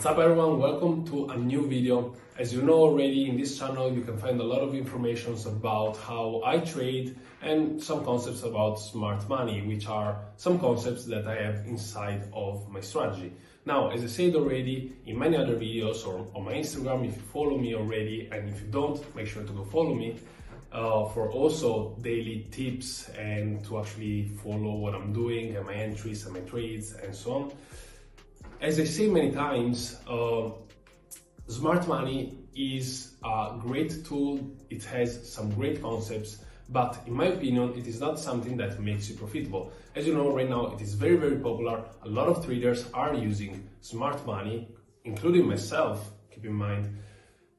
What's up everyone, welcome to a new video. As you know already, in this channel you can find a lot of information about how I trade and some concepts about smart money, which are some concepts that I have inside of my strategy. Now, as I said already in many other videos or on my Instagram, if you follow me already, and if you don't, make sure to go follow me for also daily tips and to actually follow what I'm doing and my entries and my trades and so on. As I say many times, smart money is a great tool. It has some great concepts, but in my opinion, it is not something that makes you profitable. As you know, right now, it is very, very popular. A lot of traders are using smart money, including myself, keep in mind,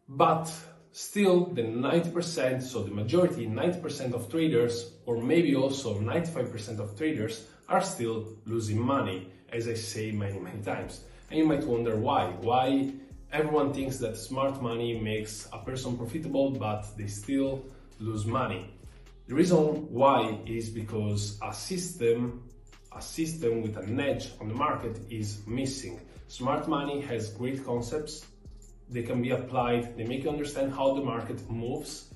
but still the 90%, so the majority, 90% of traders, or maybe also 95% of traders are still losing money, as I say many times. And you might wonder why. Why everyone thinks that smart money makes a person profitable, but they still lose money. The reason why is because a system with an edge on the market is missing. Smart money has great concepts. They can be applied, they make you understand how the market moves.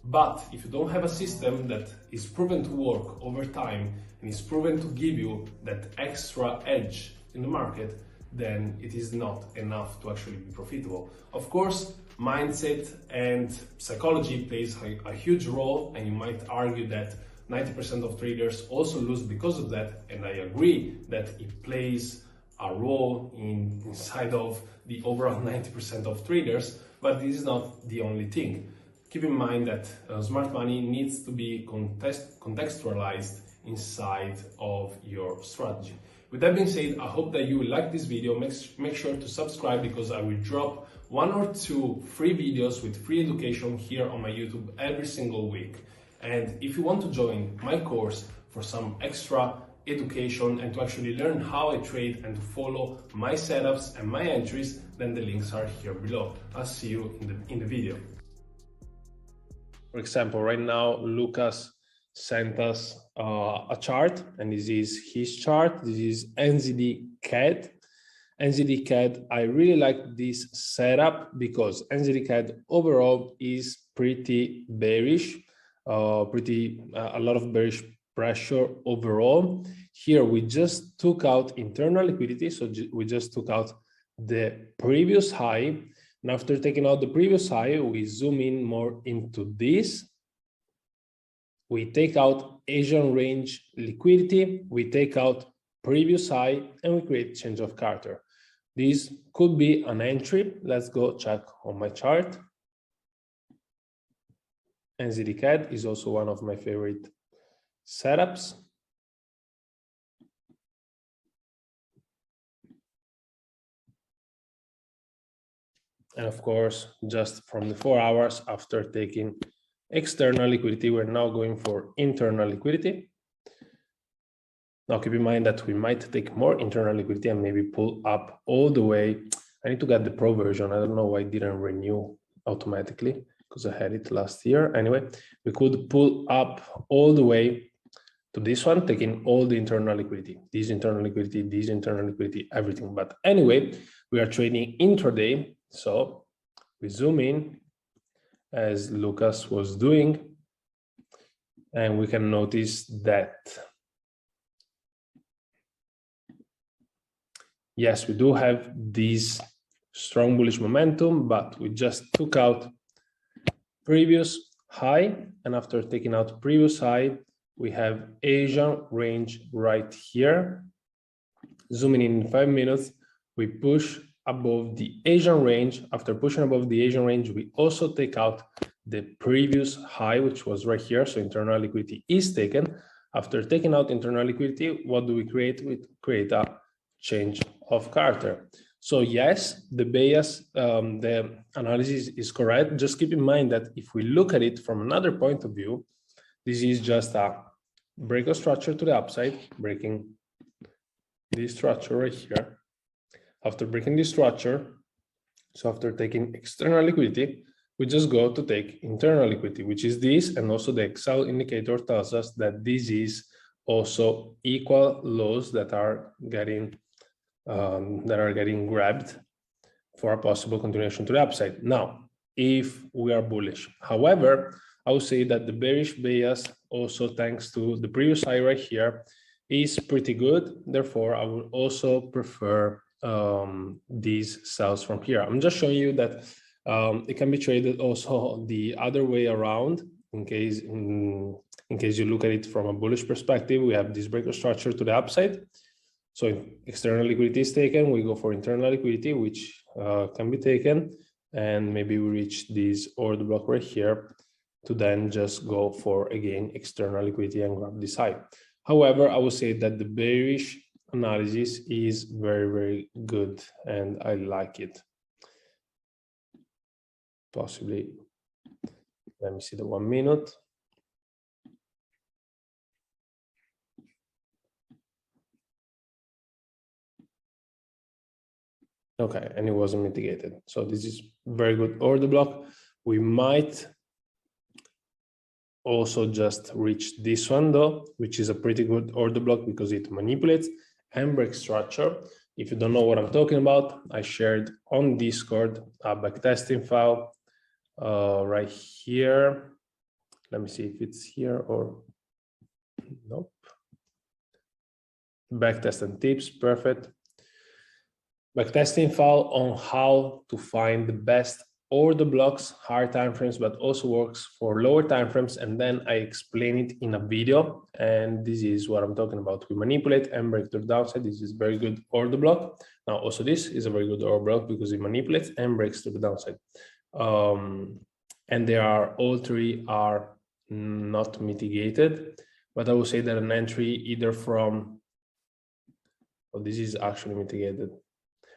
But if you don't have a system that is proven to work over time and is proven to give you that extra edge in the market, then it is not enough to actually be profitable. Of course, mindset and psychology plays a huge role, and you might argue that 90% of traders also lose because of that, and I agree that it plays a role inside of the overall 90% of traders, but this is not the only thing. Keep in mind that smart money needs to be contextualized inside of your strategy. With that being said, I hope that you will like this video. Make sure to subscribe, because I will drop 1 or 2 free videos with free education here on my YouTube every single week. And if you want to join my course for some extra education and to actually learn how I trade and to follow my setups and my entries, then the links are here below. I'll see you in the video. For example, right now, Lucas sent us a chart, and this is his chart. This is NZD CAD. NZD CAD, I really like this setup because NZD CAD overall is pretty bearish, a lot of bearish pressure overall. Here we just took out internal liquidity, so we just took out the previous high. And after taking out the previous high, we zoom in more into this. We take out Asian range liquidity, we take out previous high, and we create change of character. This could be an entry. Let's go check on my chart. NZD CAD is also one of my favorite setups. And of course, just from the 4 hours after taking external liquidity, we're now going for internal liquidity. Now keep in mind that we might take more internal liquidity and maybe pull up all the way. I need to get the pro version. I don't know why it didn't renew automatically, because I had it last year. Anyway, we could pull up all the way to this one, taking all the internal liquidity, this internal liquidity, everything. But anyway, we are trading intraday. So we zoom in as Lucas was doing, and we can notice that, yes, we do have this strong bullish momentum, but we just took out previous high, and after taking out previous high, we have Asian range right here. Zooming in 5 minutes, we push above the Asian range. After pushing above the Asian range, we also take out the previous high, which was right here. So internal liquidity is taken. After taking out internal liquidity, what do we create? We create a change of character. So yes, the bias, the analysis is correct. Just keep in mind that if we look at it from another point of view, this is just a break of structure to the upside, breaking this structure right here. After breaking this structure, so after taking external liquidity, we just go to take internal liquidity, which is this, and also the XL indicator tells us that this is also equal lows that are getting grabbed for a possible continuation to the upside. Now, if we are bullish. However, I would say that the bearish bias, also thanks to the previous high right here, is pretty good. Therefore, I would also prefer these sells from here. I'm just showing you that it can be traded also the other way around. In case you look at it from a bullish perspective, we have this breaker structure to the upside. So if external liquidity is taken, we go for internal liquidity, which can be taken, and maybe we reach this order block right here to then just go for, again, external liquidity and grab this high. However, I would say that the bearish analysis is very, very good, and I like it. Possibly, let me see the 1 minute. Okay, and it wasn't mitigated. So this is very good order block. We might also just reach this one though, which is a pretty good order block because it manipulates and breaks structure. If you don't know what I'm talking about, I shared on Discord a backtesting file right here. Let me see if it's here or nope. Backtest and tips, perfect. Backtesting file on how to find the best order blocks, higher timeframes, but also works for lower timeframes. And then I explain it in a video. And this is what I'm talking about. We manipulate and break to the downside. This is very good order block. Now, also this is a very good order block because it manipulates and breaks to the downside. And they are all three are not mitigated, but I would say that an entry either from, oh, this is actually mitigated.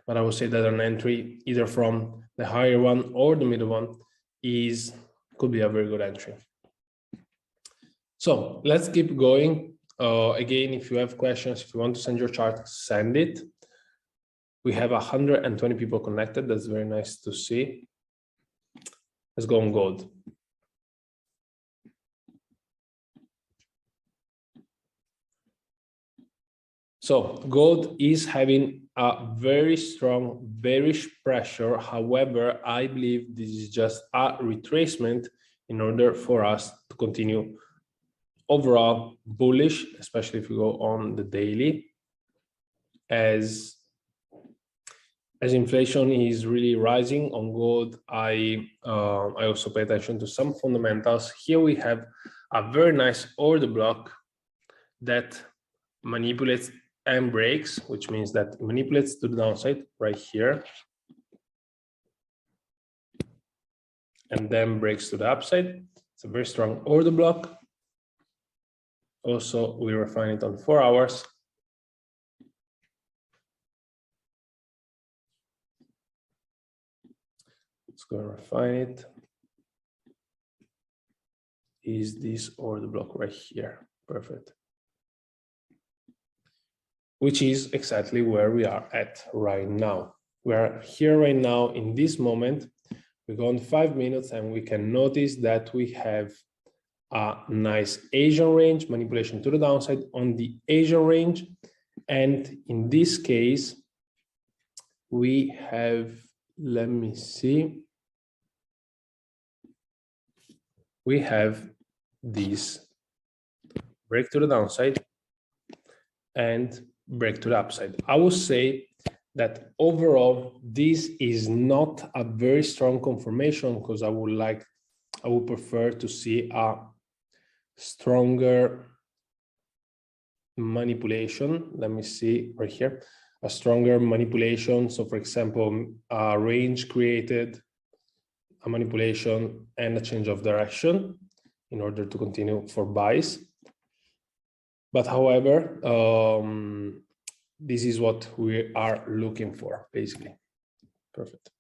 But I would say that an entry either from the higher one or the middle one could be a very good entry. So let's keep going. Again, if you have questions, if you want to send your chart, send it. We have 120 people connected. That's very nice to see. Let's go on gold. So gold is having a very strong bearish pressure. However, I believe this is just a retracement in order for us to continue overall bullish, especially if we go on the daily, as inflation is really rising on gold. I also pay attention to some fundamentals. Here we have a very nice order block that manipulates and breaks, which means that it manipulates to the downside right here, and then breaks to the upside. It's a very strong order block. Also, we refine it on 4 hours. Let's go and refine it. Is this order block right here? Perfect. Which is exactly where we are at right now. We are here right now in this moment. We go on 5 minutes and we can notice that we have a nice Asian range, manipulation to the downside on the Asian range. And in this case, we have, let me see, we have this break to the downside and break to the upside. I would say that overall, this is not a very strong confirmation because I would prefer to see a stronger manipulation. Let me see right here, a stronger manipulation. So for example, a range created, a manipulation and a change of direction in order to continue for buys. But however, this is what we are looking for, basically. Perfect.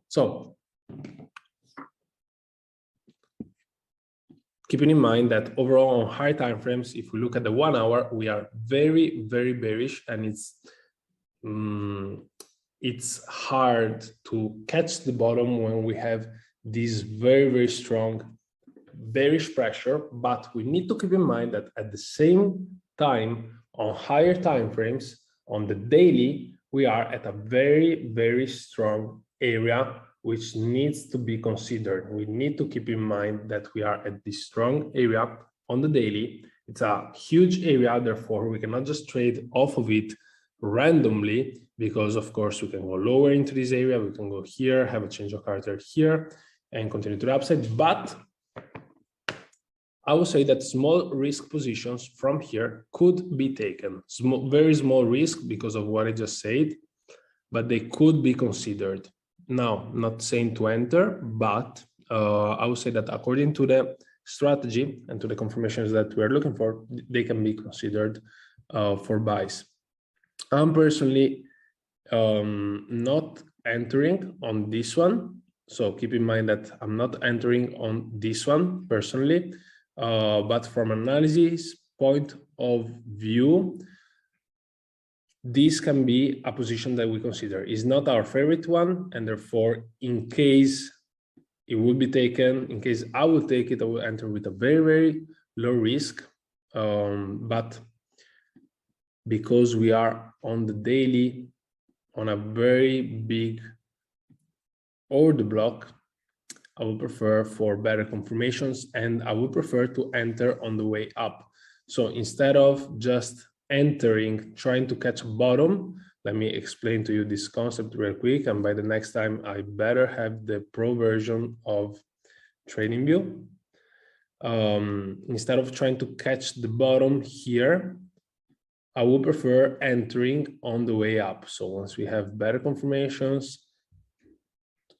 So, keeping in mind that overall on high time frames, if we look at the 1 hour, we are very, very bearish, and it's hard to catch the bottom when we have this very, very strong bearish pressure. But we need to keep in mind that at the same time, on higher time frames, on the daily, we are at a very, very strong area which needs to be considered. We need to keep in mind that we are at this strong area on the daily. It's a huge area, therefore we cannot just trade off of it randomly, because of course we can go lower into this area, we can go here, have a change of character here, and continue to the upside. But I would say that small risk positions from here could be taken. Very small risk because of what I just said, but they could be considered. Now, not saying to enter, but I would say that according to the strategy and to the confirmations that we're looking for, they can be considered for buys. I'm personally not entering on this one. So keep in mind that I'm not entering on this one personally. But from analysis point of view, this can be a position that we consider. It's not our favorite one, and therefore, in case it will be taken, in case I will take it, I will enter with a very, very low risk. But because we are on the daily on a very big order block, I would prefer for better confirmations, and I would prefer to enter on the way up. So instead of just entering, trying to catch a bottom, let me explain to you this concept real quick. And by the next time, I better have the pro version of TradingView. Instead of trying to catch the bottom here, I would prefer entering on the way up. So once we have better confirmations,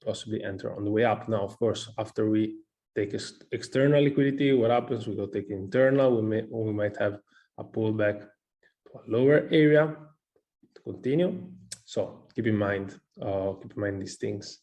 possibly enter on the way up. Now, of course, after we take external liquidity, what happens? We go take internal. We might have a pullback to a lower area to continue. So keep in mind these things.